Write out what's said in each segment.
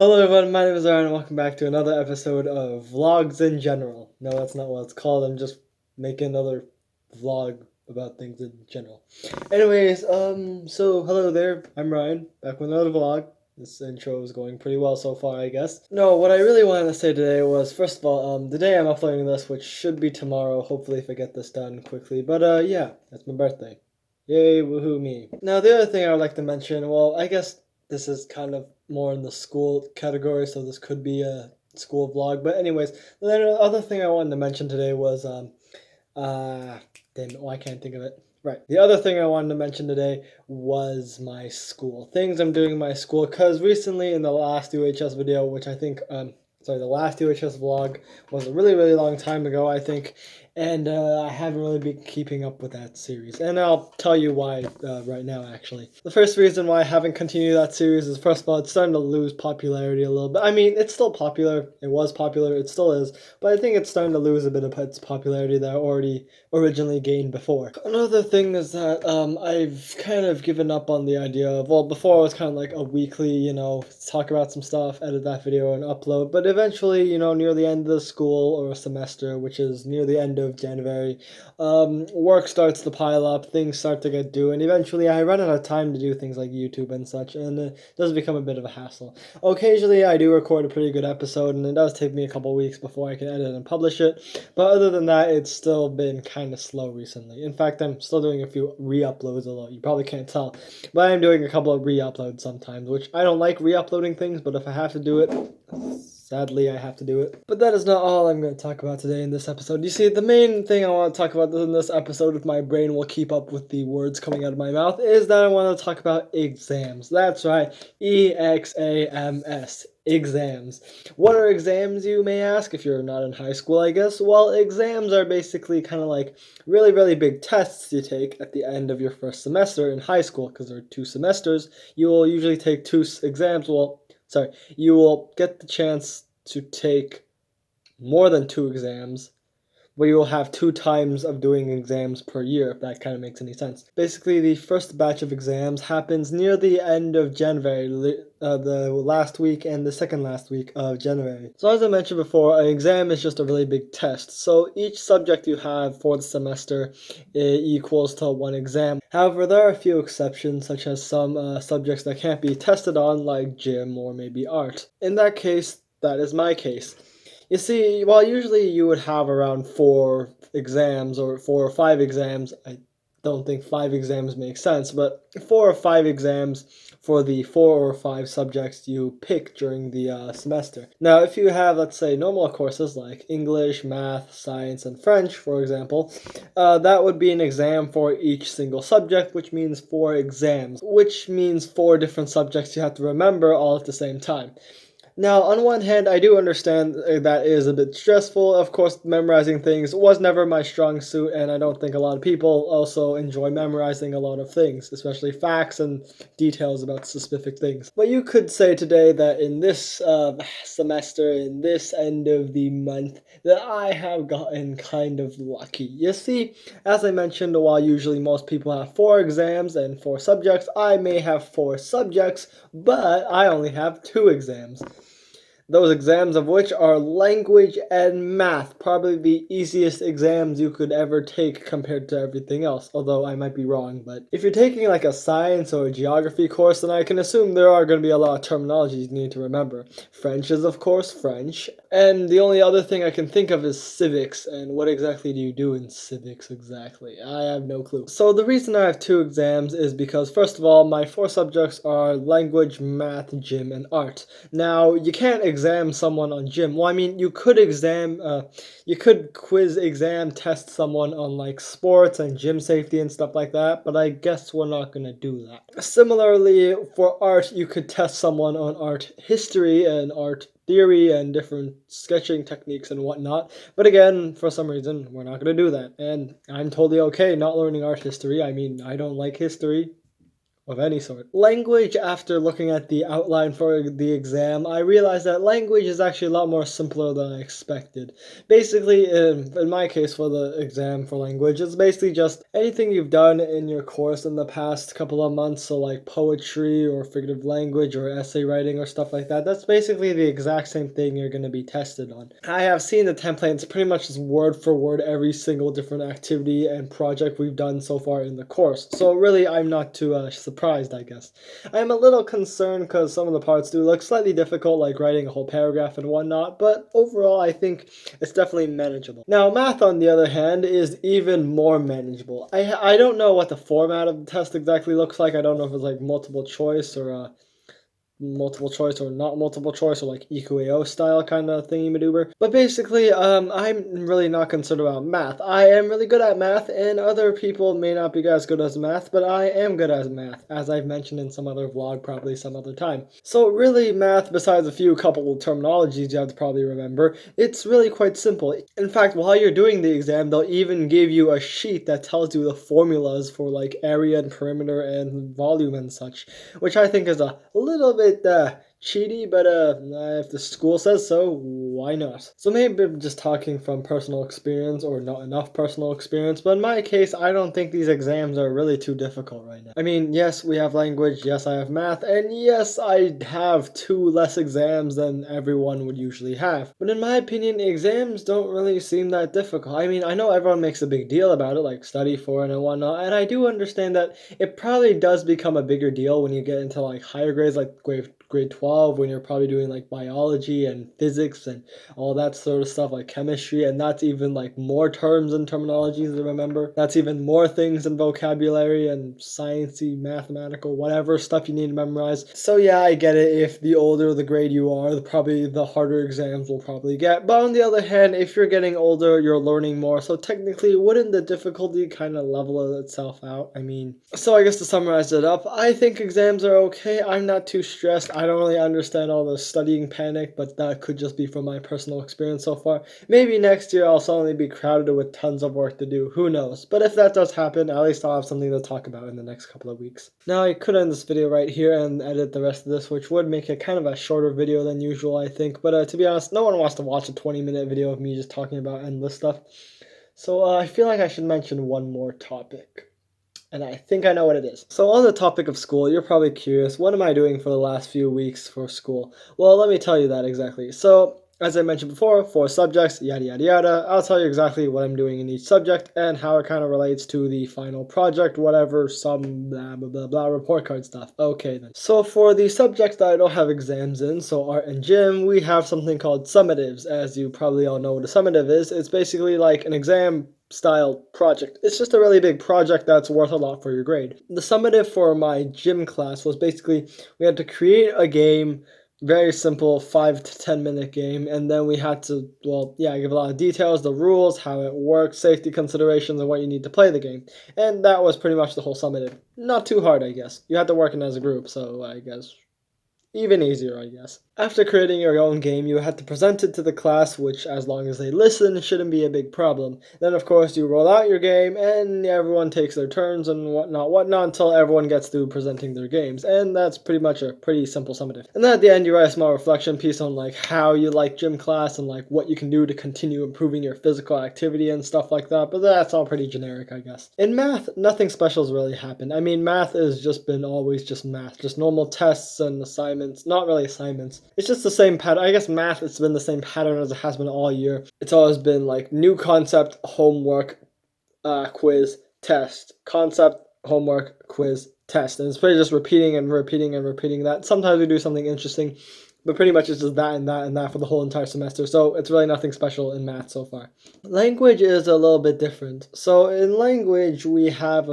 Hello everyone, my name is Aaron and welcome back to another episode of Vlogs in General. No, that's not what it's called, I'm just making another vlog about things in general. Anyways, so hello there, I'm Ryan, back with another vlog. This intro is going pretty well so far, I guess. No, what I really wanted to say today was, first of all, the day I'm uploading this, which should be tomorrow, hopefully if I get this done quickly, but yeah, that's my birthday. Yay, woohoo me. Now, the other thing I would like to mention, well, I guess this is kind of more in the school category, so this could be a school vlog. But anyways, the other thing I wanted to mention today was damn it, why can't I think of it? Right. The other thing I wanted to mention today was my school. Things I'm doing in my school, because recently in the last UHS video, which I think the last UHS vlog was a really, really long time ago, I think, and I haven't really been keeping up with that series. And I'll tell you why right now, actually. The first reason why I haven't continued that series is, first of all, it's starting to lose popularity a little bit. I mean, it's still popular. It was popular. It still is. But I think it's starting to lose a bit of its popularity that I already originally gained before. Another thing is that I've kind of given up on the idea of, well, before it was kind of like a weekly, talk about some stuff, edit that video and upload, but eventually, near the end of the school or semester, which is near the end of January, work starts to pile up, things start to get due, and eventually I run out of time to do things like YouTube and such, and it does become a bit of a hassle. Occasionally I do record a pretty good episode, and it does take me a couple weeks before I can edit and publish it, but other than that, it's still been kind of slow recently. In fact, I'm still doing a few re-uploads, although you probably can't tell, but I'm doing a couple of re-uploads sometimes, which I don't like re-uploading things, but if I have to do it, sadly, I have to do it. But that is not all I'm going to talk about today in this episode. You see, the main thing I want to talk about in this episode, if my brain will keep up with the words coming out of my mouth, is that I want to talk about exams. That's right, EXAMS. Exams. What are exams, you may ask, if you're not in high school, I guess? Well, exams are basically kind of like really, really big tests you take at the end of your first semester in high school, because there are 2 semesters. You will usually take 2 exams. Well, sorry, you will get the chance to take more than 2 exams, where you will have 2 times of doing exams per year, if that kind of makes any sense. Basically, the first batch of exams happens near the end of January, the last week and the second last week of January. So as I mentioned before, an exam is just a really big test. So each subject you have for the semester equals to 1 exam. However, there are a few exceptions, such as some subjects that can't be tested on, like gym or maybe art. In that case, that is my case. You see, while usually you would have around 4 exams or 4 or 5 exams, I don't think 5 exams make sense, but 4 or 5 exams for the 4 or 5 subjects you pick during the semester. Now, if you have, let's say, normal courses like English, math, science, and French, for example, that would be an exam for each single subject, which means 4 exams, which means 4 different subjects you have to remember all at the same time. Now, on one hand, I do understand that is a bit stressful. Of course, memorizing things was never my strong suit, and I don't think a lot of people also enjoy memorizing a lot of things, especially facts and details about specific things. But you could say today that in this semester, in this end of the month, that I have gotten kind of lucky. You see, as I mentioned, while usually most people have 4 exams and 4 subjects, I may have 4 subjects, but I only have 2 exams. Those exams of which are language and math, probably the easiest exams you could ever take compared to everything else, although I might be wrong. But if you're taking like a science or a geography course, then I can assume there are going to be a lot of terminologies you need to remember. French is of course French, and the only other thing I can think of is civics, and what exactly do you do in civics exactly? I have no clue. So the reason I have 2 exams is because, first of all, my 4 subjects are language, math, gym, and art. Now, you can't exam someone on gym. Well, I mean, you could quiz, exam, test someone on like sports and gym safety and stuff like that, but I guess we're not gonna do that. Similarly, for art, you could test someone on art history and art theory and different sketching techniques and whatnot, but again, for some reason, we're not gonna do that, and I'm totally okay not learning art history. I mean, I don't like history. of any sort. Language, after looking at the outline for the exam, I realized that language is actually a lot more simpler than I expected. Basically, in my case for the exam for language, it's basically just anything you've done in your course in the past couple of months, so like poetry or figurative language or essay writing or stuff like that. That's basically the exact same thing you're going to be tested on. I have seen the template, it's pretty much just word for word every single different activity and project we've done so far in the course. So really, I'm not too surprised, I guess. I'm a little concerned because some of the parts do look slightly difficult, like writing a whole paragraph and whatnot, but overall, I think it's definitely manageable. Now, math, on the other hand, is even more manageable. I don't know what the format of the test exactly looks like. I don't know if it's like multiple choice or multiple choice or not multiple choice, or like EQAO style kind of thingy maneuver. But basically, I'm really not concerned about math. I am really good at math, and other people may not be as good as math, but I am good at math, as I've mentioned in some other vlog, probably some other time. So really, math, besides a few couple of terminologies you have to probably remember, it's really quite simple. In fact, while you're doing the exam, they'll even give you a sheet that tells you the formulas for like area and perimeter and volume and such, which I think is a little bit cheaty, but if the school says so, why not? So maybe I'm just talking from personal experience or not enough personal experience, but in my case, I don't think these exams are really too difficult right now. I mean, yes, we have language, yes, I have math, and yes, I have 2 less exams than everyone would usually have. But in my opinion, exams don't really seem that difficult. I mean, I know everyone makes a big deal about it, like study for it and whatnot, and I do understand that it probably does become a bigger deal when you get into like higher grades, like grade 12, when you're probably doing like biology and physics and all that sort of stuff, like chemistry, and that's even like more terms and terminologies to remember. That's even more things in vocabulary and sciencey, mathematical, whatever stuff you need to memorize. So yeah, I get it. If the older the grade you are, probably the harder exams will probably get. But on the other hand, if you're getting older, you're learning more. So technically, wouldn't the difficulty kind of level itself out? I mean, so I guess to summarize it up, I think exams are okay. I'm not too stressed. I don't really understand all the studying panic, but that could just be from my personal experience so far. Maybe next year I'll suddenly be crowded with tons of work to do. Who knows? But if that does happen, at least I'll have something to talk about in the next couple of weeks. Now, I could end this video right here and edit the rest of this, which would make it kind of a shorter video than usual, I think. But to be honest, no one wants to watch a 20-minute video of me just talking about endless stuff. So I feel like I should mention one more topic. And I think I know what it is. So on the topic of school, you're probably curious, what am I doing for the last few weeks for school? Well, let me tell you that exactly. So, as I mentioned before, 4 subjects, yada yada yada. I'll tell you exactly what I'm doing in each subject and how it kind of relates to the final project, whatever, some blah blah blah blah report card stuff. Okay then. So for the subjects that I don't have exams in, so art and gym, we have something called summatives. As you probably all know what a summative is, it's basically like an exam style project. It's just a really big project that's worth a lot for your grade. The summative for my gym class was basically we had to create a game, very simple 5 to 10 minute game, and then we had to, well, yeah, give a lot of details, the rules, how it works, safety considerations, and what you need to play the game. And that was pretty much the whole summative. Not too hard, I guess. You had to work in as a group, so I guess even easier, I guess. After creating your own game, you had to present it to the class, which, as long as they listen, shouldn't be a big problem. Then, of course, you roll out your game, and everyone takes their turns and whatnot, until everyone gets through presenting their games. And that's pretty much a pretty simple summative. And then at the end, you write a small reflection piece on, like, how you like gym class and, like, what you can do to continue improving your physical activity and stuff like that. But that's all pretty generic, I guess. In math, nothing special's really happened. I mean, math has just been always just math. Just normal tests and assignments. Not really assignments. It's just the same pattern. I guess math, it's been the same pattern as it has been all year. It's always been like new concept, homework, quiz, test. Concept, homework, quiz, test. And it's pretty just repeating and repeating and repeating that. Sometimes we do something interesting, but pretty much it's just that and that and that for the whole entire semester. So it's really nothing special in math so far. Language is a little bit different. So in language, we have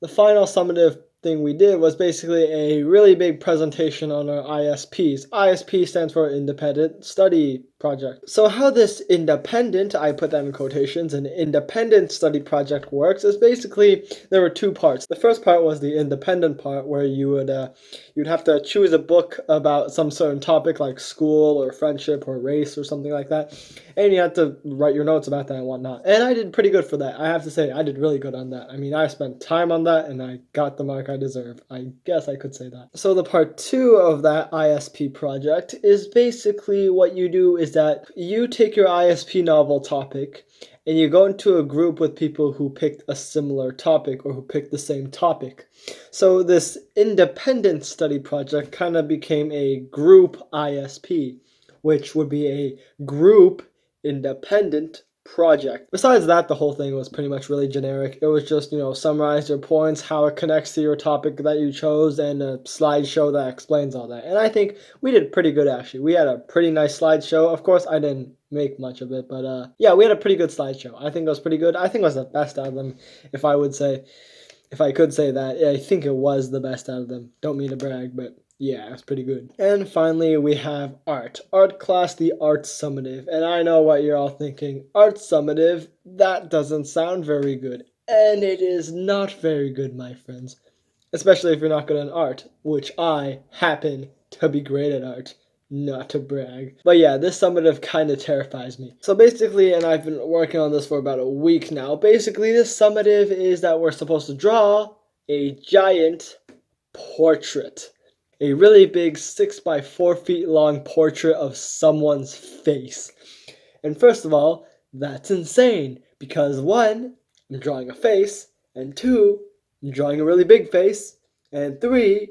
the final summative thing we did was basically a really big presentation on our ISPs. ISP stands for Independent Study project. So how this independent, I put that in quotations, an independent study project works is basically there were two parts. The first part was the independent part where you'd have to choose a book about some certain topic like school or friendship or race or something like that, and you had to write your notes about that and whatnot. And I did pretty good for that. I have to say I did really good on that. I mean, I spent time on that and I got the mark I deserve. I guess I could say that. So the part 2 of that ISP project is basically what you do is that you take your ISP novel topic and you go into a group with people who picked a similar topic or who picked the same topic. So this independent study project kind of became a group ISP, which would be a group independent project. Besides that, the whole thing was pretty much really generic. It was just, summarize your points, how it connects to your topic that you chose, and a slideshow that explains all that. And I think we did pretty good, actually. We had a pretty nice slideshow. Of course, I didn't make much of it, but yeah, we had a pretty good slideshow. I think it was pretty good. I think it was the best out of them, if I could say that. Yeah, I think it was the best out of them. Don't mean to brag, but yeah, it's pretty good. And finally, we have art. Art class, the art summative. And I know what you're all thinking. Art summative, that doesn't sound very good. And it is not very good, my friends. Especially if you're not good at art, which I happen to be great at art. Not to brag. But yeah, this summative kind of terrifies me. So basically, and I've been working on this for about a week now, basically this summative is that we're supposed to draw a giant portrait. A really big 6 by 4 feet long portrait of someone's face. And first of all, that's insane because 1, I'm drawing a face, and 2, I'm drawing a really big face, and 3,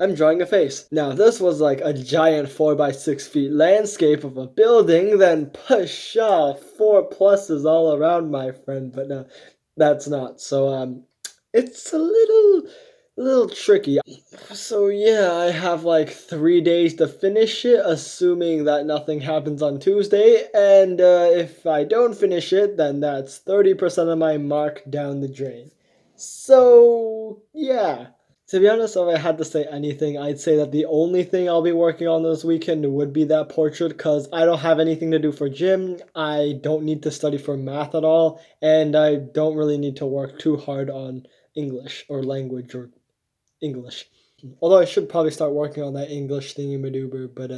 I'm drawing a face. Now, if this was like a giant 4 by 6 feet landscape of a building, then push off 4 pluses all around, my friend. But no, that's not. So, it's a little tricky. So yeah, I have like 3 days to finish it, assuming that nothing happens on Tuesday. And if I don't finish it, then that's 30% of my mark down the drain. So yeah. To be honest, if I had to say anything, I'd say that the only thing I'll be working on this weekend would be that portrait because I don't have anything to do for gym, I don't need to study for math at all, and I don't really need to work too hard on English or language or English. Although I should probably start working on that English thingy-madoober, but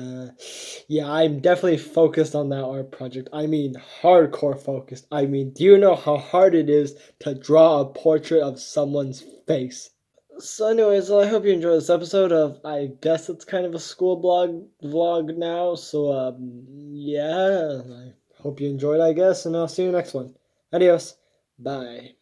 yeah, I'm definitely focused on that art project. I mean, hardcore focused. I mean, do you know how hard it is to draw a portrait of someone's face? So anyways, I hope you enjoyed this episode of, I guess it's kind of a school vlog now, so yeah, I hope you enjoyed, I guess, and I'll see you next one. Adios. Bye.